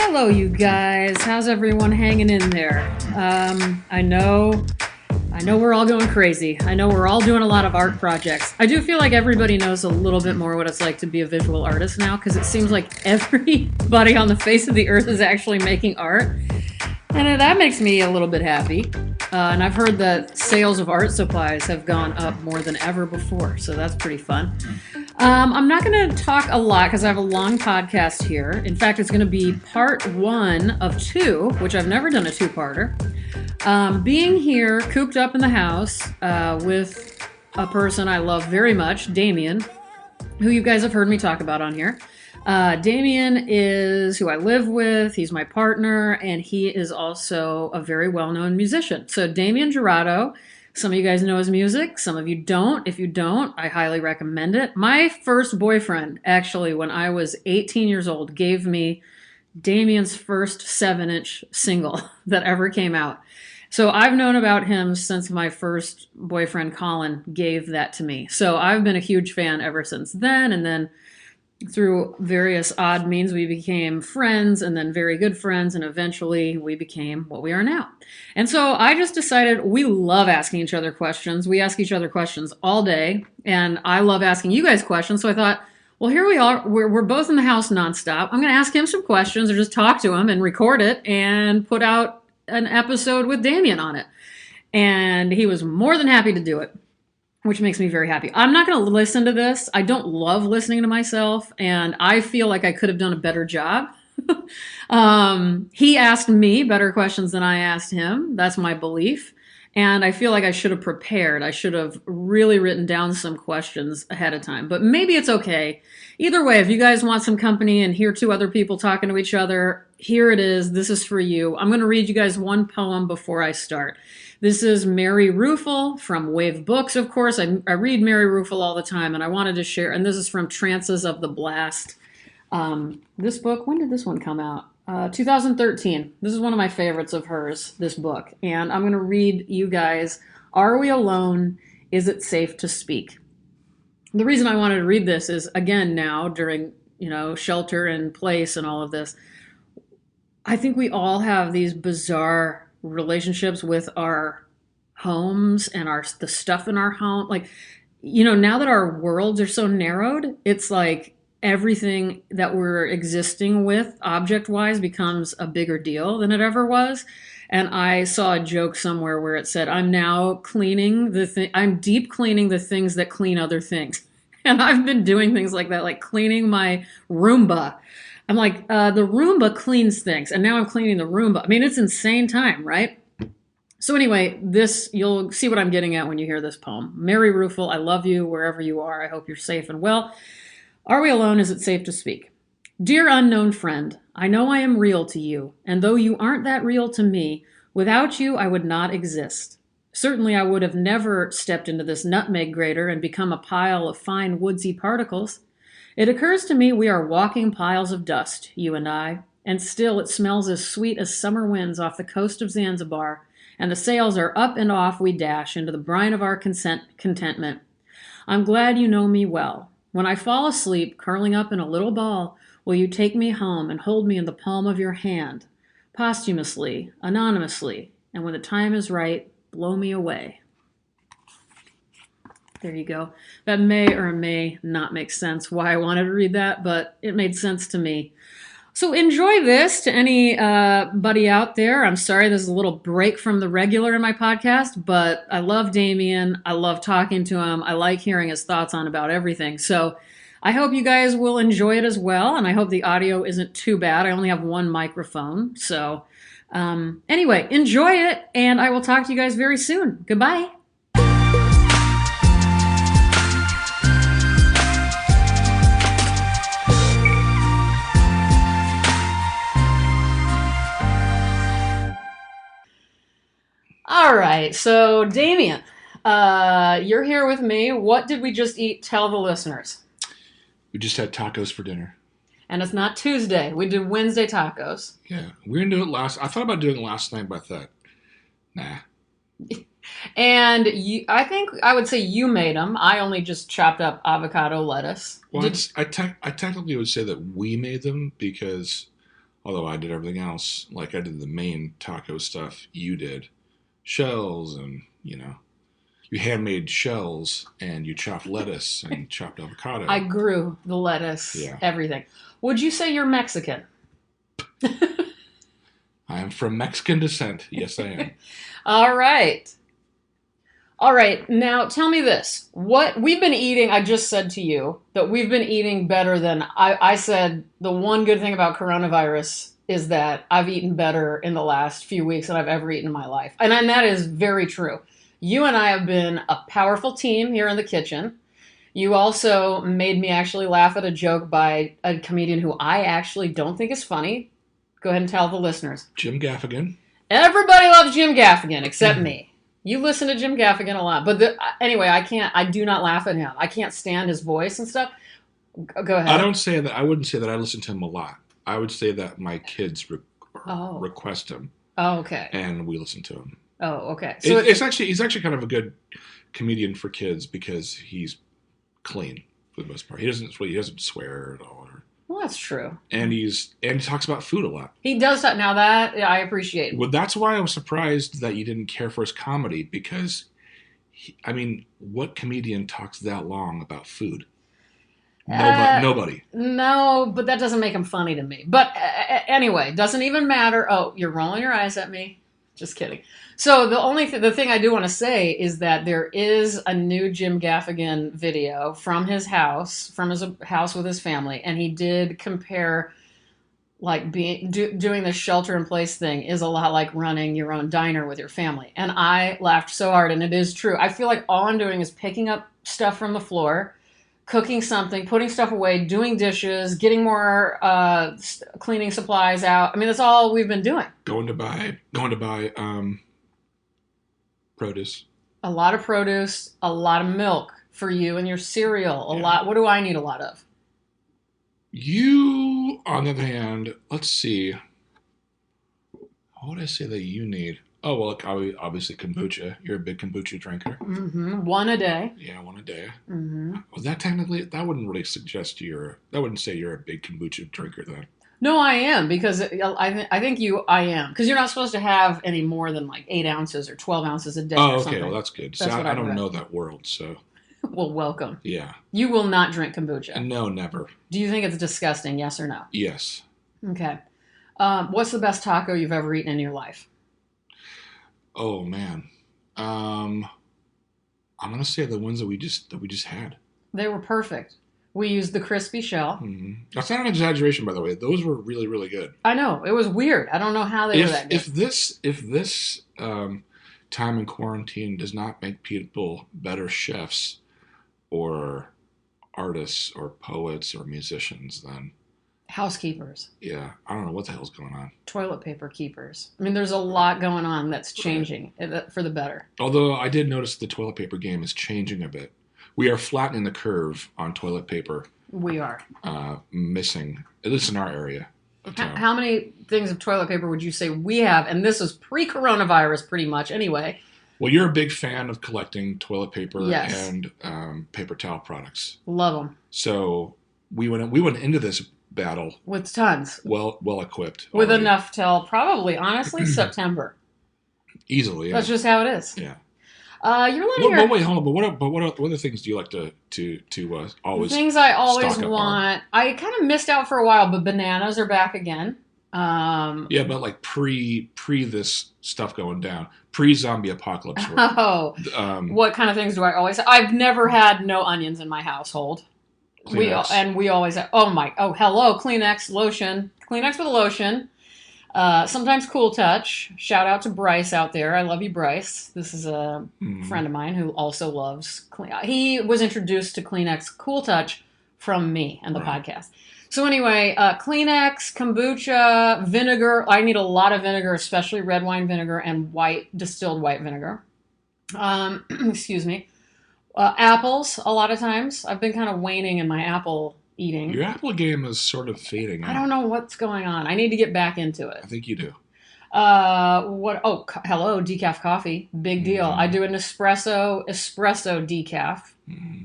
Hello, you guys. How's everyone hanging in there? I know we're all going crazy. I know we're all doing a lot of art projects. I do feel like everybody knows a little bit more what it's like to be a visual artist now, because it seems like everybody on the face of the earth is actually making art. And that makes me a little bit happy. And I've heard that sales of art supplies have gone up more than ever before, so that's pretty fun. I'm not going to talk a lot because I have a long podcast here. In fact, it's going to be part 1 of 2, which I've never done a 2-parter. Being here, cooped up in the house with a person I love very much, Damien, who you guys have heard me talk about on here. Damien is who I live with. He's my partner, and he is also a very well-known musician. So Damien Jurado, some of you guys know his music. Some of you don't. If you don't, I highly recommend it. My first boyfriend, actually, when I was 18 years old, gave me Damien's first 7-inch single that ever came out. So I've known about him since my first boyfriend, Colin, gave that to me. So I've been a huge fan ever since then, and then through various odd means, we became friends and then very good friends, and eventually we became what we are now. And so I just decided we love asking each other questions. We ask each other questions all day, and I love asking you guys questions. So I thought, well, here we are. We're both in the house nonstop. I'm going to ask him some questions or just talk to him and record it and put out an episode with Damien on it. And he was more than happy to do it, which makes me very happy. I'm not going to listen to this. I don't love listening to myself, and I feel like I could have done a better job. He asked me better questions than I asked him. That's my belief. And I feel like I should have prepared. I should have really written down some questions ahead of time. But maybe it's okay. Either way, if you guys want some company and hear 2 other people talking to each other, here it is. This is for you. I'm going to read you guys one poem before I start. This is Mary Ruefle from Wave Books, of course. I read Mary Ruefle all the time, and I wanted to share. And this is from Trances of the Blast. This book, when did this one come out? 2013. This is one of my favorites of hers, this book. And I'm going to read you guys, Are We Alone? Is It Safe to Speak? The reason I wanted to read this is, again, now during, shelter in place and all of this, I think we all have these bizarre relationships with our homes and the stuff in our home. Like, now that our worlds are so narrowed, it's like everything that we're existing with object-wise becomes a bigger deal than it ever was. And I saw a joke somewhere where it said, I'm now I'm deep cleaning the things that clean other things. And I've been doing things like that, like cleaning my Roomba. I'm like, the Roomba cleans things, and now I'm cleaning the Roomba. I mean, it's insane time, right? So anyway, you'll see what I'm getting at when you hear this poem. Mary Ruefle, I love you wherever you are. I hope you're safe and well. Are we alone? Is it safe to speak? Dear unknown friend, I know I am real to you, and though you aren't that real to me, without you I would not exist. Certainly I would have never stepped into this nutmeg grater and become a pile of fine woodsy particles. It occurs to me we are walking piles of dust, you and I, and still it smells as sweet as summer winds off the coast of Zanzibar, and the sails are up and off we dash into the brine of our contentment. I'm glad you know me well. When I fall asleep, curling up in a little ball, will you take me home and hold me in the palm of your hand, posthumously, anonymously, and when the time is right, blow me away. There you go. That may or may not make sense why I wanted to read that, but it made sense to me. So enjoy this to anybody out there. I'm sorry this is a little break from the regular in my podcast, but I love Damien. I love talking to him. I like hearing his thoughts on about everything. So I hope you guys will enjoy it as well, and I hope the audio isn't too bad. I only have one microphone. So anyway, enjoy it, and I will talk to you guys very soon. Goodbye. All right, so Damien, you're here with me. What did we just eat? Tell the listeners. We just had tacos for dinner. And it's not Tuesday. We did Wednesday tacos. Yeah, we were going to do it I thought about doing it last night, but I thought, nah. And I think I would say you made them. I only just chopped up avocado lettuce. Well, I technically would say that we made them because Although I did everything else. Like I did the main taco stuff. You did shells and, you handmade shells and you chopped lettuce and chopped I avocado. grew the lettuce, Yeah. everything. Would you say you're Mexican? I am from Mexican descent. Yes, I am. All right. All right. Now tell me this. What we've been eating, I just said to you that we've been eating better than I said the one good thing about coronavirus is that I've eaten better in the last few weeks than I've ever eaten in my life. And that is very true. You and I have been a powerful team here in the kitchen. You also made me actually laugh at a joke by a comedian who I actually don't think is funny. Go ahead and tell the listeners. Jim Gaffigan. Everybody loves Jim Gaffigan except me. You listen to Jim Gaffigan a lot, but anyway, I do not laugh at him. I can't stand his voice and stuff. Go ahead. I don't say that. I wouldn't say that I listen to him a lot. I would say that my kids request him. Oh, okay. And we listen to him. Oh, okay. So he's actually kind of a good comedian for kids because he's clean for the most part. He doesn't swear at all. Well, that's true. And he talks about food a lot. He does that. Now that I appreciate. Well, that's why I was surprised that you didn't care for his comedy because, what comedian talks that long about food? Nobody. No, but that doesn't make him funny to me. But anyway, doesn't even matter. Oh, you're rolling your eyes at me. Just kidding. So the thing I do want to say is that there is a new Jim Gaffigan video from his house with his family, and he did compare like doing the shelter in place thing is a lot like running your own diner with your family. And I laughed so hard, and it is true. I feel like all I'm doing is picking up stuff from the floor, cooking something, putting stuff away, doing dishes, getting more cleaning supplies out. I mean, that's all we've been doing. Going to buy produce. A lot of produce, a lot of milk for you and your cereal. A lot. What do I need a lot of? You, on the other hand, let's see. What would I say that you need? Oh, well, obviously kombucha. You're a big kombucha drinker. Mm-hmm. One a day. Yeah, one a day. Mm-hmm. Was that wouldn't really suggest that wouldn't say you're a big kombucha drinker then. No, I am, because I think I am. Because you're not supposed to have any more than like 8 ounces or 12 ounces a day. Oh, or okay. something. Well, that's good. That's I don't know that world, so. Well, welcome. Yeah. You will not drink kombucha. No, never. Do you think it's disgusting, yes or no? Yes. Okay. What's the best taco you've ever eaten in your life? Oh, man. I'm going to say the ones that we just had. They were perfect. We used the crispy shell. Mm-hmm. That's not an exaggeration, by the way. Those were really, really good. I know. It was weird. I don't know how they were that good. If this time in quarantine does not make people better chefs or artists or poets or musicians, then housekeepers. Yeah, I don't know what the hell's going on. Toilet paper keepers. I mean, there's a lot going on that's changing for the better. Although I did notice the toilet paper game is changing a bit. We are flattening the curve on toilet paper. We are. Missing, at least in our area of town. How many things of toilet paper would you say we have? And this is pre-coronavirus pretty much anyway. Well, you're a big fan of collecting toilet paper yes. and paper towel products. Love them. So we went into this battle with tons. Well equipped. With already. Enough till probably, honestly, September. Easily, yeah. That's just how it is. Yeah. You're letting But wait, hold on. But what other things do you like to always? Things I always want. I kind of missed out for a while, but bananas are back again. Yeah, but like pre this stuff going down, pre zombie apocalypse. Oh, what kind of things do I always? I've never had no onions in my household. Kleenex. We always have. Hello, Kleenex lotion. Kleenex with a lotion. Sometimes Cool Touch. Shout out to Bryce out there. I love you, Bryce. This is a friend of mine who also loves He was introduced to Kleenex Cool Touch from me and the podcast. So anyway, Kleenex, kombucha, vinegar. I need a lot of vinegar, especially red wine vinegar and distilled white vinegar. Excuse me. Apples, a lot of times. I've been kind of waning in my apple eating. Your apple game is sort of fading out. I don't know what's going on. I need to get back into it. I think you do. Hello, decaf coffee. Big deal. I do an espresso decaf. Mm-hmm.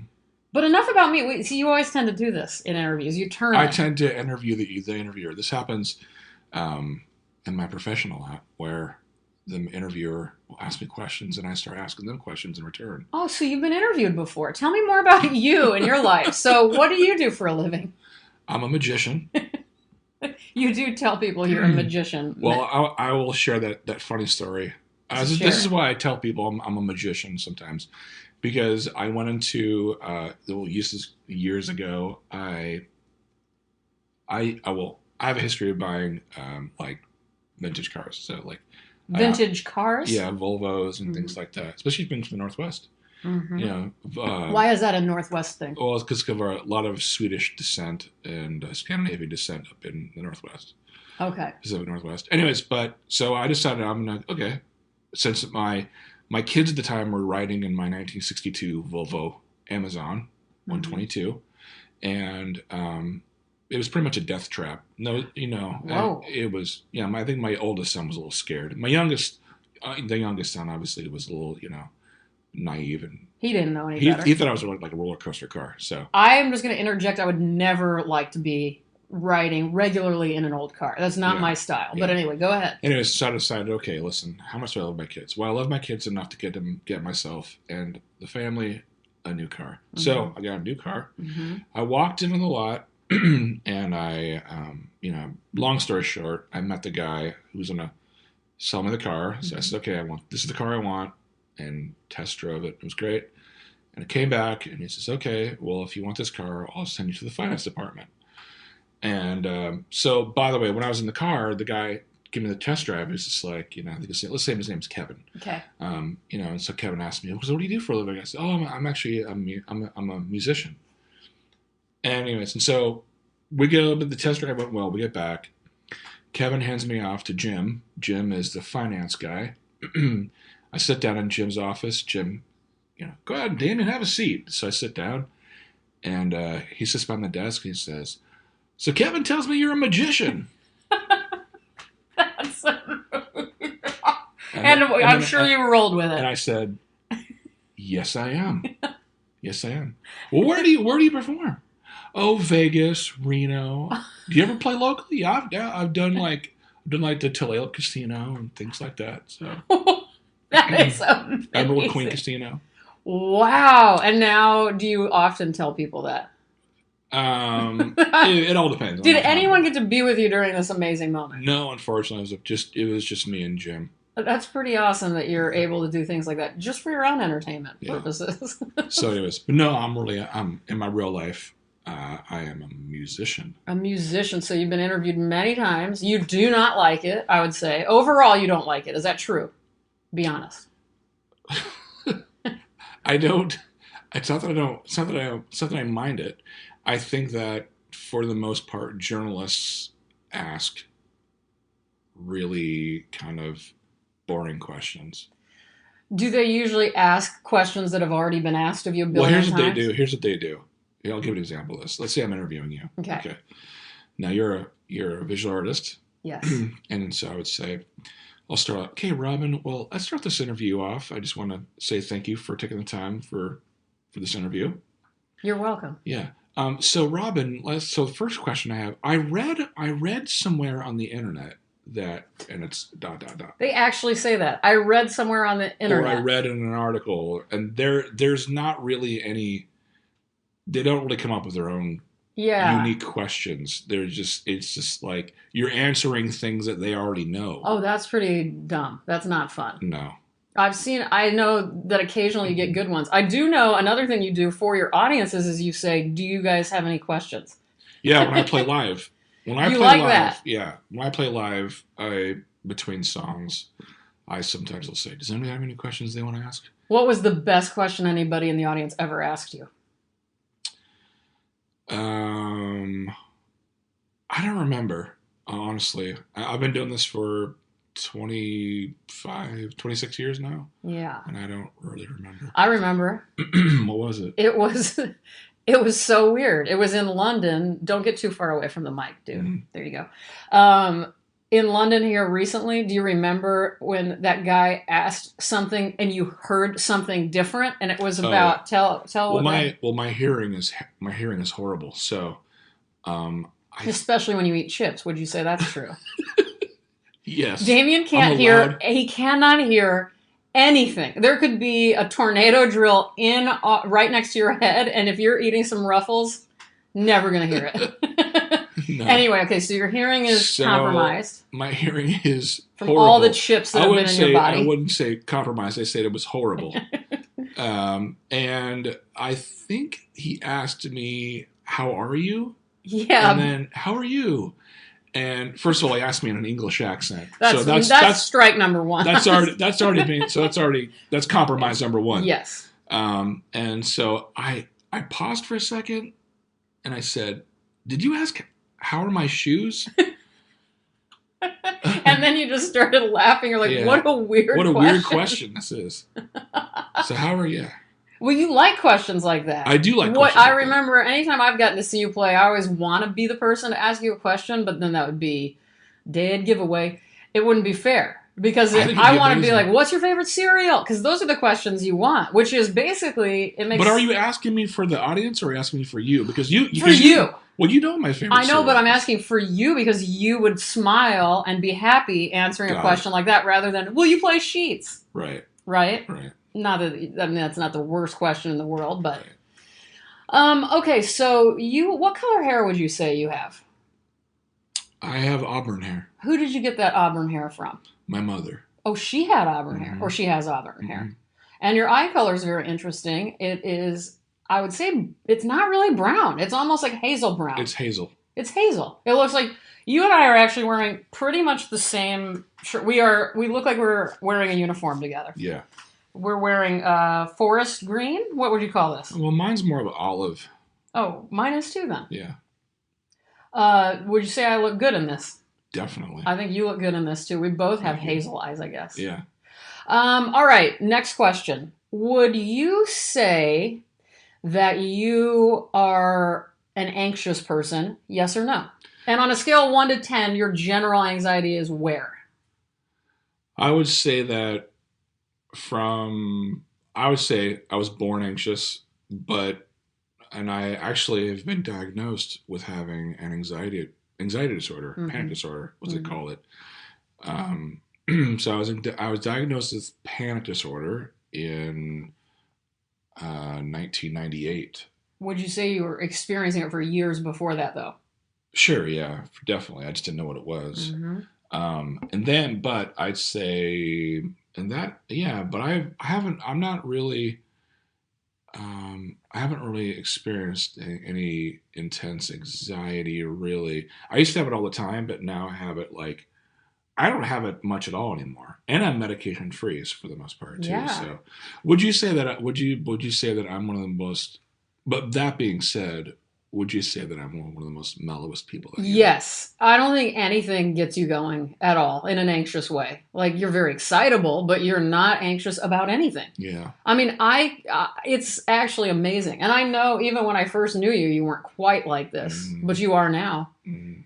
But enough about me. See, you always tend to do this in interviews. You turn. I tend to interview the interviewer. This happens in my professional life where the interviewer will ask me questions and I start asking them questions in return. Oh, so you've been interviewed before. Tell me more about you and your life. So, what do you do for a living? I'm a magician. You do tell people you're a magician. Well, I will share that funny story. This is why I tell people I'm a magician sometimes, because I went into years ago. I have a history of buying like vintage cars. So like vintage cars. Yeah, Volvos and things like that. Especially being from the Northwest. Mm-hmm. You know, why is that a Northwest thing? Well, it's because of a lot of Swedish descent and Scandinavian descent up in the Northwest. Okay. Pacific Northwest. Anyways, but so I decided I'm gonna since my kids at the time were riding in my 1962 Volvo Amazon 122, and it was pretty much a death trap. No, it was. Yeah, I think my oldest son was a little scared. My youngest, the youngest son, obviously was a little, naive, and he didn't know any better. He thought I was like a roller coaster car. So I'm just going to interject. I would never like to be riding regularly in an old car. That's not my style. Yeah. But anyway, go ahead. Anyways, so I decided, okay, listen, how much do I love my kids? Well, I love my kids enough to get myself and the family a new car. Mm-hmm. So I got a new car. Mm-hmm. I walked into the lot, and I, long story short, I met the guy who was going to sell me the car. So I said, okay, this is the car I want, and test drove it. It was great. And I came back, and he says, okay, well, if you want this car, I'll send you to the finance department. And so, by the way, when I was in the car, the guy gave me the test drive. He was just like, let's say his name's Kevin. Okay. And so Kevin asked me, so what do you do for a living? I said, I'm actually a musician. Anyways, and so we go, but the test drive went well. We get back. Kevin hands me off to Jim. Jim is the finance guy. I sit down in Jim's office. Jim, go ahead, Damien, have a seat. So I sit down, and he sits behind the desk. And he says, so Kevin tells me you're a magician. That's and I'm sure you rolled with it. And I said, yes, I am. Yes, I am. Well, where do you perform? Oh, Vegas, Reno. Do you ever play locally? Yeah, I've done like the Talale Casino and things like that. So that is amazing. Emerald Queen Casino. Wow. And now, do you often tell people that? It all depends. Did anyone get to be with you during this amazing moment? No, unfortunately, it was just me and Jim. That's pretty awesome that you're able to do things like that just for your own entertainment purposes. So, anyways, but no, I'm in my real life. I am a musician. A musician. So you've been interviewed many times. You do not like it, I would say. Overall, you don't like it. Is that true? Be honest. I don't. It's not that I don't. It's not that I mind it. I think that for the most part, journalists ask really kind of boring questions. Do they usually ask questions that have already been asked of you a billion times? Well, Here's what they do. I'll give an example of this. Let's say I'm interviewing you. Okay. Now you're a visual artist. Yes. And so I would say, I'll start out, okay, Robin, well, let's start this interview off. I just want to say thank you for taking the time for this interview. You're welcome. Yeah. So Robin, so the first question I have, I read somewhere on the internet that, and it's ... They actually say that. I read somewhere on the internet. Or I read in an article, and there's not really any, they don't really come up with their own unique questions. It's just like you're answering things that they already know. Oh, that's pretty dumb. That's not fun. No. I know that occasionally you get good ones. I do know another thing you do for your audiences is you say, do you guys have any questions? Yeah, when I play live. That? Yeah. When I play live, between songs, I sometimes will say, does anybody have any questions they want to ask? What was the best question anybody in the audience ever asked you? I don't remember, honestly. I've been doing this for 26 years now. Yeah. And I don't really remember. I remember. What was it? It was so weird. It was in London. Don't get too far away from the mic, dude. Mm-hmm. There you go. In London here recently, do you remember when that guy asked something and you heard something different? And it was about tell. Well, my hearing is horrible. So, especially when you eat chips. Would you say that's true? Yes. Damien I'm can't hear, allowed. he cannot hear anything. There could be a tornado drill in right next to your head, and if you're eating some Ruffles, never gonna hear it. No. Anyway, okay, so your hearing is So compromised my hearing is from all the horrible. chips that have been in your I body. wouldn't say compromised. I said it was horrible. And I think he asked me, "How are you?" And Yeah, then, "How are you?" And first of all, he asked me in an English accent. So that's strike number one. that's compromise number one. Yes. And so I paused for a second and I said, "Did you ask how are my shoes?" And then you just started laughing. You're like, Yeah. what a weird weird question this is. So how are you? Well, you like questions like that. I do like what questions I like remember anytime I've gotten to see you play, I always want to be the person to ask you a question, but then that would be dead giveaway. It wouldn't be fair because I think it'd I be want to be amazing. like, "What's your favorite cereal?" Because those are the questions you want, which is basically it makes. But are you asking me for the audience or are you asking me for you? Because for you? Well, you know my favorite. I know, cereal but I'm is. asking for you because you would smile and be happy answering a Got question like that rather than, "Will you play sheets?" Right. Right? Right. Not that I mean that's not the worst question in the world, but Right. okay, so what color hair would you say you have? I have auburn hair. Who did you get that auburn hair from? My mother. Oh, she had auburn hair, or she has auburn hair. And your eye color is very interesting. It is, I would say, it's not really brown. It's almost like hazel brown. It's hazel. It's hazel. It looks like you and I are actually wearing pretty much the same shirt. We look like we're wearing a uniform together. Yeah. We're wearing forest green. What would you call this? Well, mine's more of an olive. Oh, mine is too then. Yeah. Would you say I look good in this? Definitely. I think you look good in this too. We both have hazel eyes, I guess. Yeah. All right, next question. Would you say that you are an anxious person? Yes or no? And on a scale of 1 to 10, your general anxiety is where? I would say that I would say I was born anxious, and I actually have been diagnosed with having an anxiety disorder, panic disorder, what's it call it? So I was diagnosed with panic disorder in 1998. Would you say you were experiencing it for years before that, though? Sure, yeah, definitely. I just didn't know what it was. But I'd say, and that, yeah, but I'm not really, I haven't really experienced any intense anxiety really. I used to have it all the time, but now I have it like, I don't have it much at all anymore, and I'm medication free for the most part too. Yeah. So, would you say that? Would you say that I'm one of the most? But that being said, would you say that I'm one of the most mellowest people? Yes. I don't think anything gets you going at all in an anxious way. Like you're very excitable, but you're not anxious about anything. Yeah. I mean, it's actually amazing. And I know even when I first knew you, you weren't quite like this, but you are now.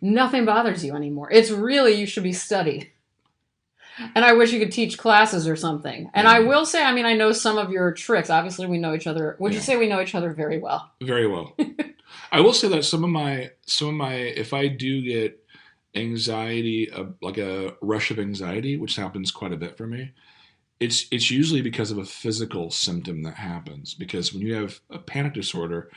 Nothing bothers you anymore. It's really, you should be studied. And I wish you could teach classes or something. And I will say, I mean, I know some of your tricks. Obviously, we know each other. Would you say we know each other very well? Very well. I will say that some of my, if I do get anxiety, like a rush of anxiety, which happens quite a bit for me, it's usually because of a physical symptom that happens. Because when you have a panic disorder,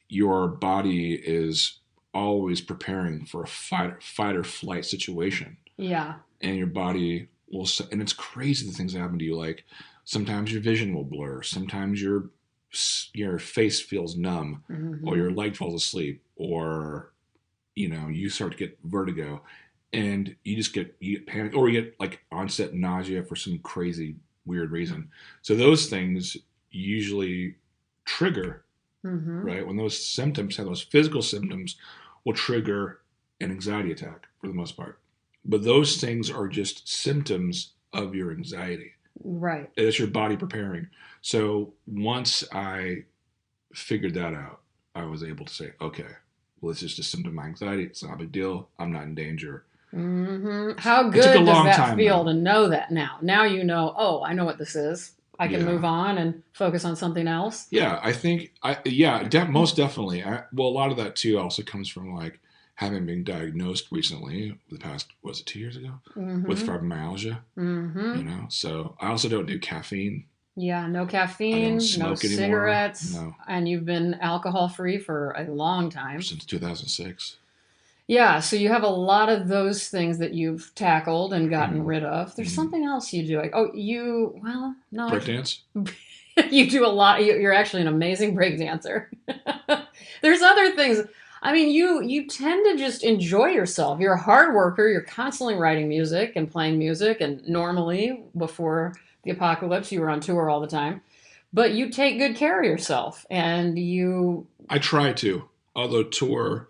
your body is always preparing for a fight or flight situation. Yeah. And your body will, and it's crazy the things that happen to you. Like sometimes your vision will blur. Sometimes your face feels numb, or your leg falls asleep, or you start to get vertigo, and you get panic, or you get like onset nausea for some crazy weird reason. So those things usually trigger, right? When those symptoms have those physical symptoms, will trigger an anxiety attack for the most part. But those things are just symptoms of your anxiety. Right. It's your body preparing. So once I figured that out, I was able to say, okay, well, it's just a symptom of my anxiety. It's not a big deal. I'm not in danger. How good does that feel to know that now? Now you know, oh, I know what this is. I can move on and focus on something else. Yeah, I think, most definitely. Well, a lot of that too also comes from like having been diagnosed recently, the past, was it 2 years ago, with fibromyalgia, So I also don't do caffeine. Yeah, no I don't caffeine, no smoke anymore. cigarettes, No, and you've been alcohol free for a long time. since 2006. Yeah, so you have a lot of those things that you've tackled and gotten rid of. There's Mm-hmm. something else you do. Oh, well, no, Breakdance? you do a lot. You're actually an amazing break dancer. There's other things. I mean, you tend to just enjoy yourself. You're a hard worker. You're constantly writing music and playing music. And normally, before the apocalypse, you were on tour all the time. But you take good care of yourself, and you. I try to. Although tour,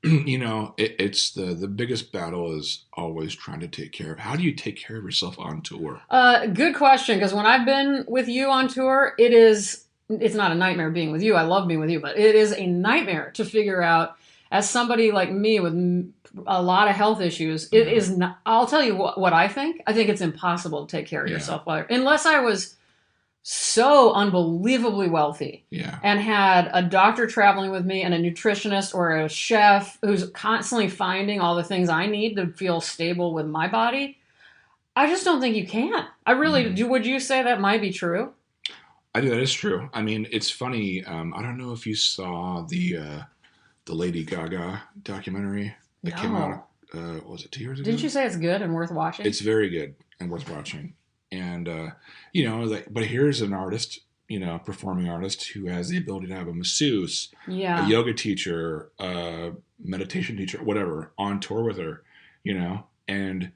it's the biggest battle is always trying to take care of. How do you take care of yourself on tour? Good question. Because when I've been with you on tour, it's not a nightmare being with you. I love being with you, but it is a nightmare to figure out. As somebody like me with a lot of health issues, it is not. I'll tell you what I think. I think it's impossible to take care of yourself unless I was so unbelievably wealthy Yeah. and had a doctor traveling with me and a nutritionist or a chef who's constantly finding all the things I need to feel stable with my body. I just don't think you can. I really do. Would you say that might be true? I do. That is true. I mean, it's funny. I don't know if you saw the Lady Gaga documentary that came out. Was it 2 years ago? Didn't you say it's good and worth watching? It's very good and worth watching. And but here's an artist, performing artist who has the ability to have a masseuse, a yoga teacher, a meditation teacher, whatever, on tour with her, and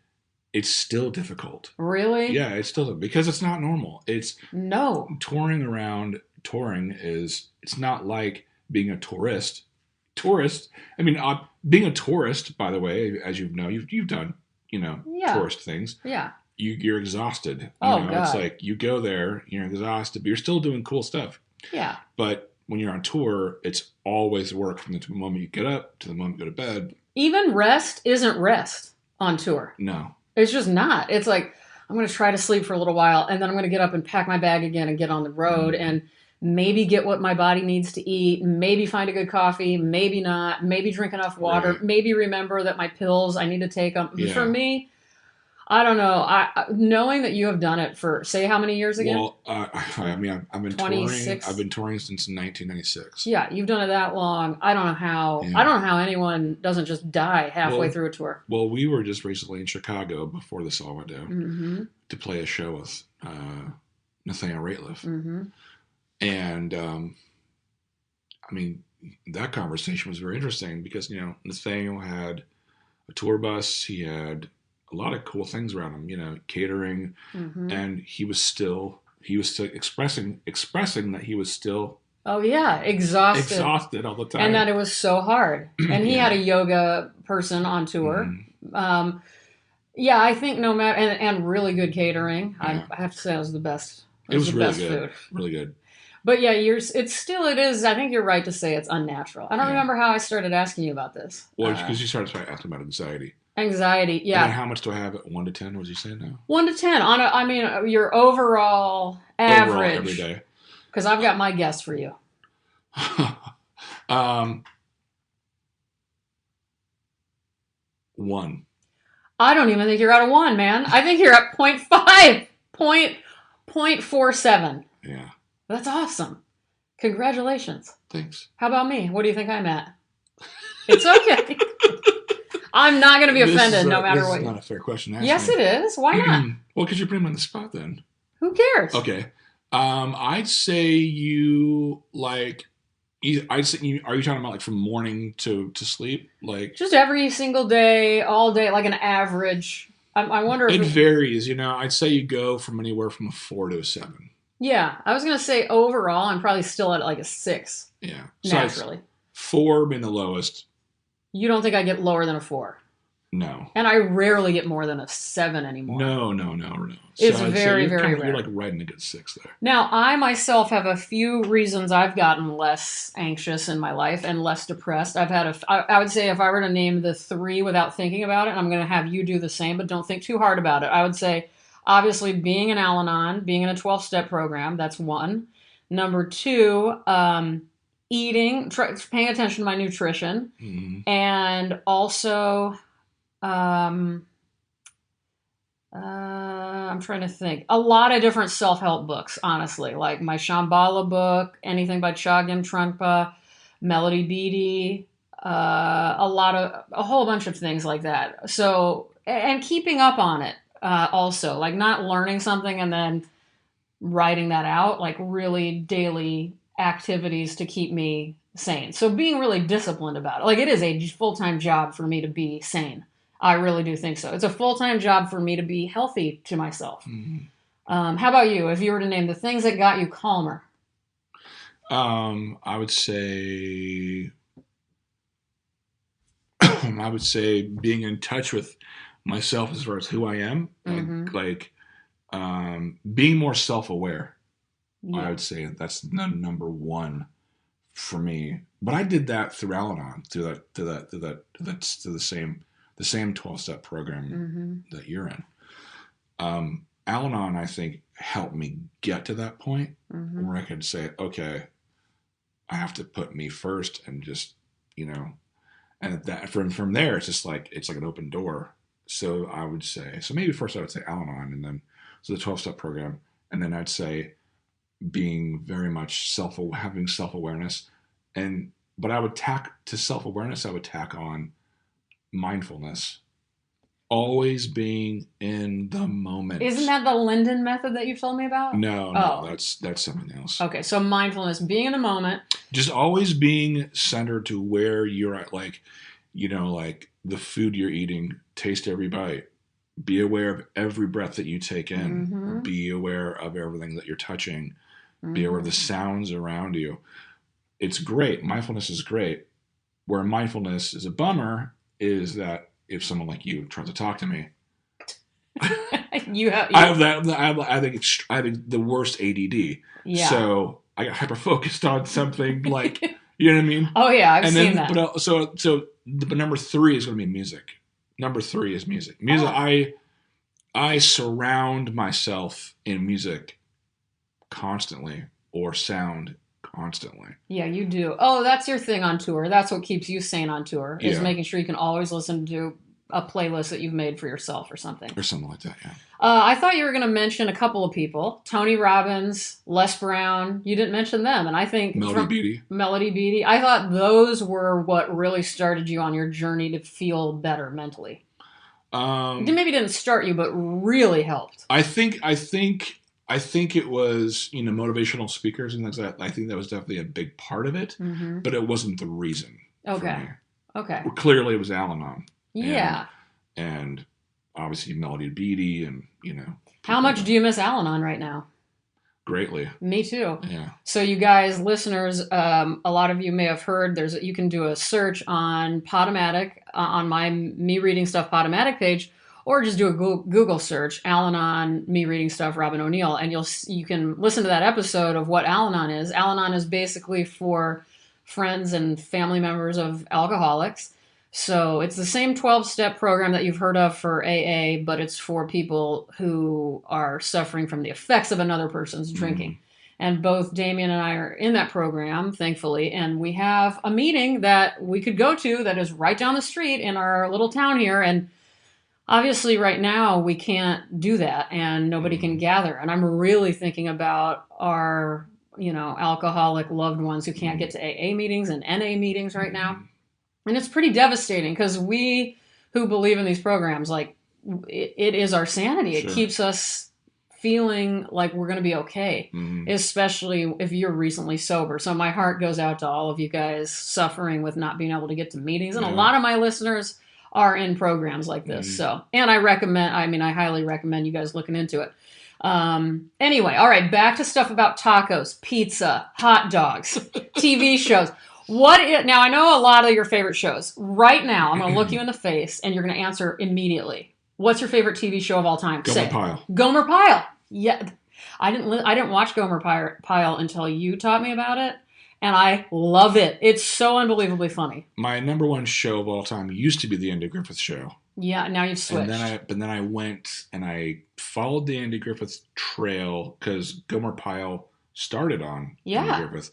it's still difficult. Really? Yeah, it's still because it's not normal. It's touring around. Touring it's not like being a tourist. I mean, being a tourist, by the way, as you've done, tourist things. Yeah. You're exhausted. God. It's like you go there, you're exhausted, but you're still doing cool stuff. Yeah. But when you're on tour, it's always work from the moment you get up to the moment you go to bed. Even rest isn't rest on tour. No. It's just not. It's like, I'm going to try to sleep for a little while, and then I'm going to get up and pack my bag again and get on the road and maybe get what my body needs to eat, maybe find a good coffee, maybe not, maybe drink enough water, maybe remember that my pills, I need to take them. Yeah. For me, I don't know. Knowing that you have done it for, say, how many years again? Well, I've been 26. I've been touring since 1996. Yeah, you've done it that long. I don't know how. Yeah. I don't know how anyone doesn't just die halfway through a tour. Well, we were just recently in Chicago before this all went down to play a show with Nathaniel Rateliff, and I mean that conversation was very interesting because Nathaniel had a tour bus. He had a lot of cool things around him, catering, and he was still expressing that he was still exhausted all the time, and that it was so hard. And he had a yoga person on tour. I think no matter and really good catering. I have to say it was the best. It was the really best good, food. really good. But yeah, it is. I think you're right to say it's unnatural. I don't remember how I started asking you about this. Well, because you started asking about anxiety. Anxiety, yeah. And how much do I have at 1 to 10? What did you say now? 1 to 10 your overall average. Overall, every day. Because I've got my guess for you. 1. I don't even think you're at a 1, man. I think you're at 0.5, 0.47. Yeah. That's awesome. Congratulations. Thanks. How about me? What do you think I'm at? It's okay. I'm not going to be offended no matter what. This is not a fair question to ask Yes, me. it is. Why not? Well, because you're putting me on the spot then. Who cares? Okay. I'd say you like... are you talking about like from morning to sleep? Like just every single day, all day, like an average. I wonder if it varies. I'd say you go from anywhere from a 4 to a 7. Yeah, I was going to say overall, I'm probably still at like a 6. Yeah. Naturally. 4 being the lowest. You don't think I get lower than a 4? No. And I rarely get more than a 7 anymore. No. It's very, very rare. You're like right in a good 6 there. Now, I myself have a few reasons I've gotten less anxious in my life and less depressed. I would say if I were to name the 3 without thinking about it, I'm going to have you do the same, but don't think too hard about it. I would say, obviously, being in Al-Anon, being in a 12-step program, that's 1. Number 2, eating, paying attention to my nutrition, Mm-hmm. and also, um, I'm trying to think. A lot of different self help books, honestly, like my Shambhala book, anything by Chogyam Trungpa, Melody Beatty, a whole bunch of things like that. So, and keeping up on it also, like not learning something and then writing that out, like really daily activities to keep me sane. So being really disciplined about it. Like it is a full-time job for me to be sane. I really do think so. It's a full-time job for me to be healthy to myself. Mm-hmm. How about you? If you were to name the things that got you calmer? I would say I would say being in touch with myself as far as who I am, Mm-hmm. being more self-aware. I Yeah. would say that's number one for me. But I did that through Al-Anon, through the same 12-step program Mm-hmm. that you're in. Al-Anon, I think, helped me get to that point Mm-hmm. where I could say, okay, I have to put me first and just, you know, and that from there, it's like an open door. So I would say, so maybe first I would say Al-Anon, and then so the 12-step program, and then I'd say being very much having self-awareness, and but I would tack to self-awareness. I would tack on mindfulness, always being in the Isn't moment. that the Linden method that you've told me about? No, no, Oh, that's something else. okay. So mindfulness, being in the moment. Just always being centered to where you're at, like the food you're eating, taste every bite. Be aware of every breath that you take in. Mm-hmm. Be aware of everything that you're touching. Be aware of Mm-hmm. the sounds around you. It's great. Mindfulness is great. Where mindfulness is a bummer is that if someone like you tries to talk to me, You have, I you, have that. I have the worst ADD. yeah. So I got hyper focused on something like, you know what I mean. Oh yeah, I've And seen then, that. but number three is going to be music. Number three is music. Music. Oh, I surround myself in music constantly or sound constantly. yeah, you do. Oh, that's your thing on tour. That's what keeps you sane on tour is Yeah, making sure you can always listen to a playlist that you've made for yourself or something. or something like that. Yeah. I thought you were going to mention a couple of people: Tony Robbins, Les Brown. You didn't mention them, and I think Melody from Beatty. Melody Beatty, I thought those were what really started you on your journey to feel better mentally. Um, Maybe didn't start you, but really helped. I think it was motivational speakers and things like that. I think that was definitely a big part of it, Mm-hmm. but it wasn't the reason for Okay. me. Okay. Well, clearly, it was Al-Anon and Yeah. and obviously Melody Beatty and How people like much that do you miss Al-Anon right now? greatly. Me too. Yeah. So you guys, listeners, a lot of you may have heard. You can do a search on Podomatic on my Me Reading Stuff Podomatic page, or just do a Google search, Al-Anon Me Reading Stuff Robin O'Neill, and you can listen to that episode of what Al-Anon is. Al-Anon is basically for friends and family members of alcoholics. So it's the same 12-step program that you've heard of for AA, but it's for people who are suffering from the effects of another person's Mm-hmm. drinking. And both Damien and I are in that program, thankfully, and we have a meeting that we could go to that is right down the street in our little town here. And obviously, right now, we can't do that and nobody can Mm-hmm. gather. And I'm really thinking about our, alcoholic loved ones who can't Mm-hmm. get to AA meetings and NA meetings right now. Mm-hmm. And it's pretty devastating because we who believe in these programs, like it is our sanity. It Sure. keeps us feeling like we're going to be okay, Mm-hmm. especially if you're recently sober. So my heart goes out to all of you guys suffering with not being able to get to meetings. And a Yeah. lot of my listeners are in programs like this. Mm-hmm. So, and I highly recommend you guys looking into it. Anyway, all right, back to stuff about tacos, pizza, hot dogs, TV shows. Now I know a lot of your favorite shows. Right now, I'm going to look you in the face and you're going to answer immediately. What's your favorite TV show of all time? Gomer Say Pyle. Gomer Pyle. Yeah, I didn't watch Gomer Pyle until you taught me about it, and I love it. It's so unbelievably funny. My number one show of all time used to be the Andy Griffith Show. Yeah, now you've And switched. then I went and I followed the Andy Griffith trail because Gomer Pyle started on Andy Yeah. Griffith,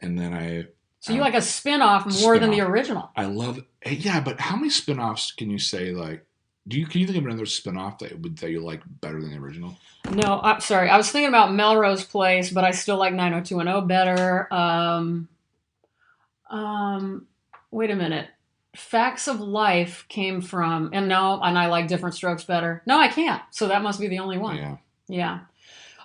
and then I So you like a spin-off more than the Spin-off. original? I love yeah, but how many spin-offs can you say like can you think of another spin-off that you like better than the original? No, I'm sorry. I was thinking about Melrose Place, but I still like 90210 better. Um, Wait a minute. Facts of Life came from, and no, and I like Different Strokes better. No, I can't. So that must be the only one. Yeah. Yeah.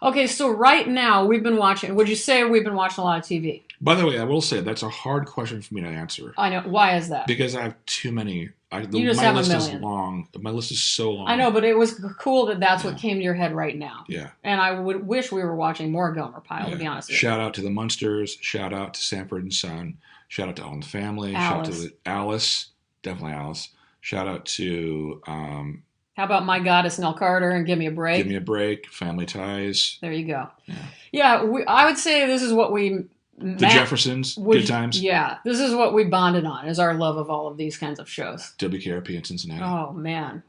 Okay, so right now we've been watching, would you say we've been watching a lot of TV? By the way, I will say that's a hard question for me to answer I know. Why is that? because I have too many. You just My have a list is million. long. My list is so long. I know, but it was cool that that's Yeah. what came to your head right now. Yeah. And I would wish we were watching more Gomer Pyle, to be honest with you. Shout out to the Munsters. Shout out to Sanford and Son. Shout out to All in the Family. Shout out to Alice. Definitely Alice. Shout out to How about My Goddess, Nell Carter, and Give Me a Break? Give Me a Break. Family Ties. There you go. Yeah. Yeah, I would say this is what we... The Jeffersons. Good Times. Yeah, this is what we bonded on, is our love of all of these kinds of shows. WKRP in Cincinnati. Oh, man.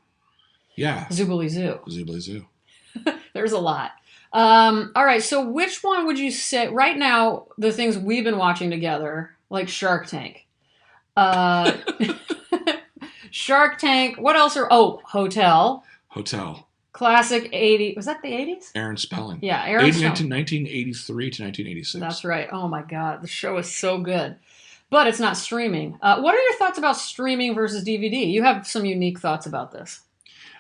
Yeah. Zoobly Zoo. Zoobly Zoo. There's a lot. All right, so which one would you say, right now, the things we've been watching together, like Shark Tank. Shark Tank, what else Hotel. Hotel. Classic 80s. Was that the 80s? Aaron Spelling. Yeah, Aaron Spelling. 1983 to 1986. That's right. Oh my God, the show is so good. But it's not streaming. What are your thoughts about streaming versus DVD? You have some unique thoughts about this.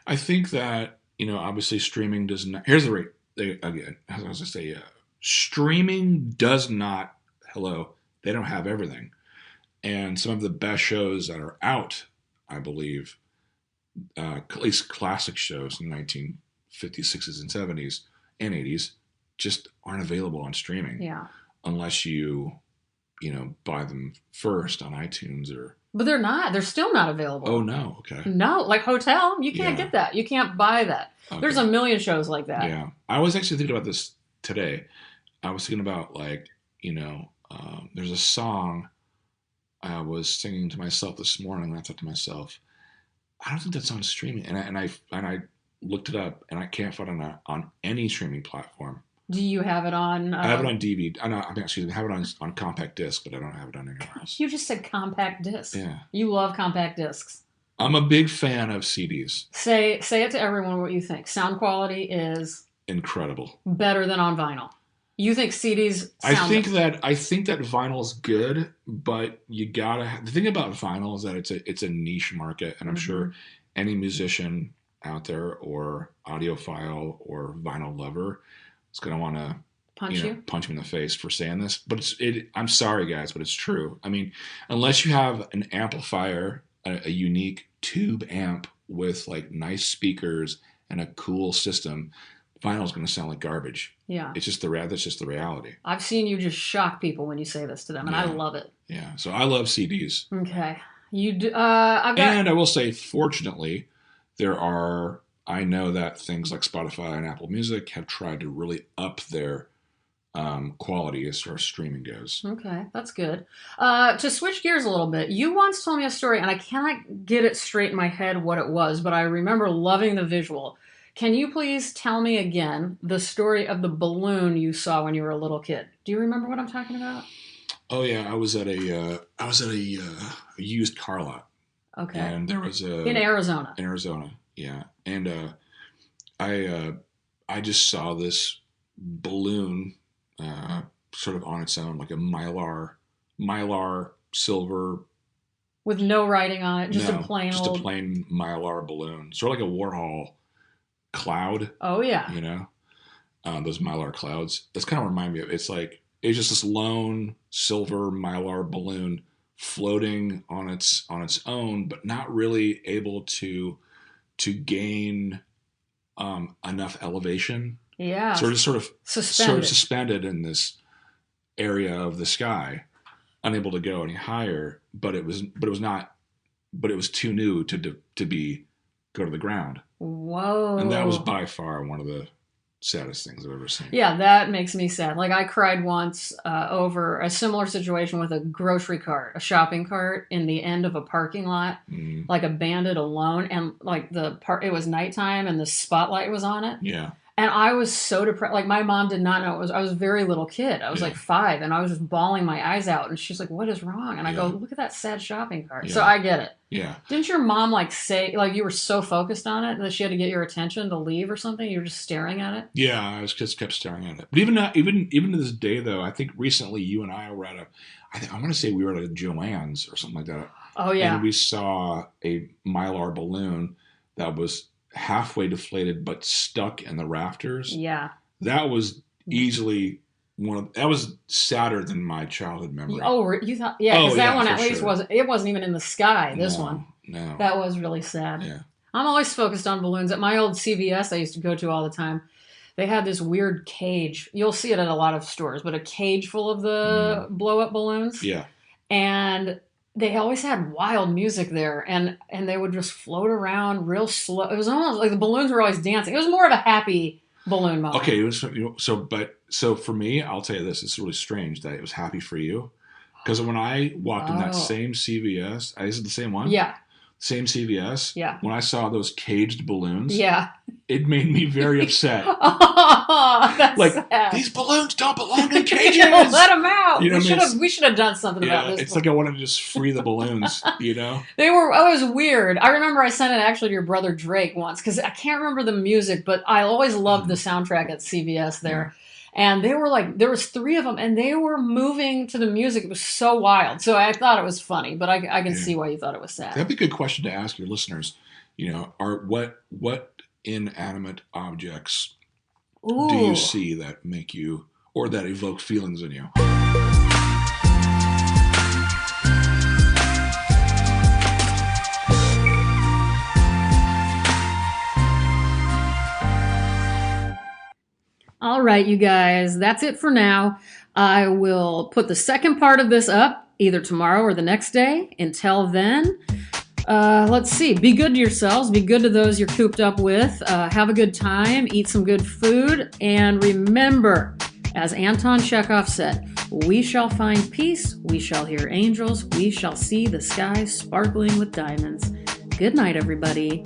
I think that, obviously streaming does not. Here's the rate. Again, as I was going to say, streaming does not. Hello. They don't have everything. And some of the best shows that are out, I believe, at least classic shows in the 1950s, 60s, and 70s and 80s, just aren't available on streaming. Yeah. Unless you buy them first on iTunes or. But they're not. They're still not available. Oh, no. Okay. No, like Hotel, you can't get that. You can't buy that. Okay. There's a million shows like that. Yeah. I was actually thinking about this today. I was thinking about, there's a song I was singing to myself this morning, and I thought to myself, I don't think that's on streaming. And I looked it up, and I can't find it on any streaming platform. Do you have it on? I have it on DVD. I have it on compact disc, but I don't have it on anywhere else. You just said compact disc. Yeah. You love compact discs. I'm a big fan of CDs. Say it to everyone what you think. Sound quality is incredible. Better than on vinyl. You think CDs sound I think that vinyl's good, but you gotta. The thing about vinyl is that it's a niche market, and I'm sure any musician out there or audiophile or vinyl lover is gonna want to punch me in the face for saying this. But I'm sorry, guys, but it's true. I mean, unless you have an amplifier, a unique tube amp with like nice speakers and a cool system, vinyl's going to sound like garbage. Yeah. It's just that's just the reality. I've seen you just shock people when you say this to them, and I love it. Yeah. So I love CDs. Okay. You do, and I will say, fortunately, I know that things like Spotify and Apple Music have tried to really up their quality as far as streaming goes. Okay, that's good. To switch gears a little bit, you once told me a story, and I cannot get it straight in my head what it was, but I remember loving the visual. Can you please tell me again the story of the balloon you saw when you were a little kid? Do you remember what I'm talking about? Oh yeah, I was at a used car lot. Okay. And there was in Arizona. In Arizona, yeah. And I just saw this balloon sort of on its own, like a mylar silver. With no writing on it, just a plain mylar balloon, sort of like a Warhol cloud. Oh yeah. Those mylar clouds. That's kind of remind me of. It's just this lone silver mylar balloon floating on its own, but not really able to gain enough elevation. Yeah. Sort of suspended in this area of the sky, unable to go any higher. But it was too new to go to the ground. Whoa. And that was by far one of the saddest things I've ever seen. Yeah, that makes me sad. Like I cried once over a similar situation with a grocery cart, a shopping cart in the end of a parking lot, like abandoned alone, and like it was nighttime and the spotlight was on it. Yeah. And I was so depressed. Like my mom did not know it was. I was a very little kid. I was Yeah. like 5, and I was just bawling my eyes out. And she's like, "What is wrong?" And I go, Yeah. "Look at that sad shopping cart." So Yeah. I get it. Yeah. Didn't your mom like say like you were so focused on it that she had to get your attention to leave or something? You were just staring at it. Yeah, I was just kept staring at it. But even to this day, though, I think recently you and I were at I want to say we were at a Joann's or something like that, Oh and yeah, we saw a Mylar balloon that was halfway deflated but stuck in the rafters. yeah. That was easily that was sadder than my childhood memory. Oh, you thought yeah, Oh because that yeah, one for at least sure. wasn't. It wasn't even in the sky. This one. No. That was really sad. Yeah. I'm always focused on balloons. At my old CVS I used to go to all the time, they had this weird cage. You'll see it at a lot of stores, but a cage full of the blow up balloons. Yeah. And they always had wild music there, and they would just float around real slow. It was almost like the balloons were always dancing. It was more of a happy balloon moment. Okay, it was so for me, I'll tell you this: it's really strange that it was happy for you, because when I walked in that same CVS, is it the same one? Yeah. Same CVS. Yeah. When I saw those caged balloons, Yeah. it made me very upset. Oh, that's Like sad. these balloons don't belong in cages. Let them out. You know what I mean? We should have done something about Yeah, this. it's like I wanted to just free the balloons. You know? They were. Oh, it was weird. I remember I sent it actually to your brother Drake once because I can't remember the music, but I always loved the soundtrack at CVS there. And they were like, there was 3 of them, and they were moving to the music. It was so wild. So I thought it was funny, but I can see why you thought it was sad. That'd be a good question to ask your listeners. You know, are what inanimate objects Ooh. do you see that make you or that evoke feelings in you? All right, you guys, that's it for now. I will put the second part of this up either tomorrow or the next day. Until then, let's see. Be good to yourselves. Be good to those you're cooped up with. Have a good time. Eat some good food. And remember, as Anton Chekhov said, we shall find peace. We shall hear angels. We shall see the sky sparkling with diamonds. Good night, everybody.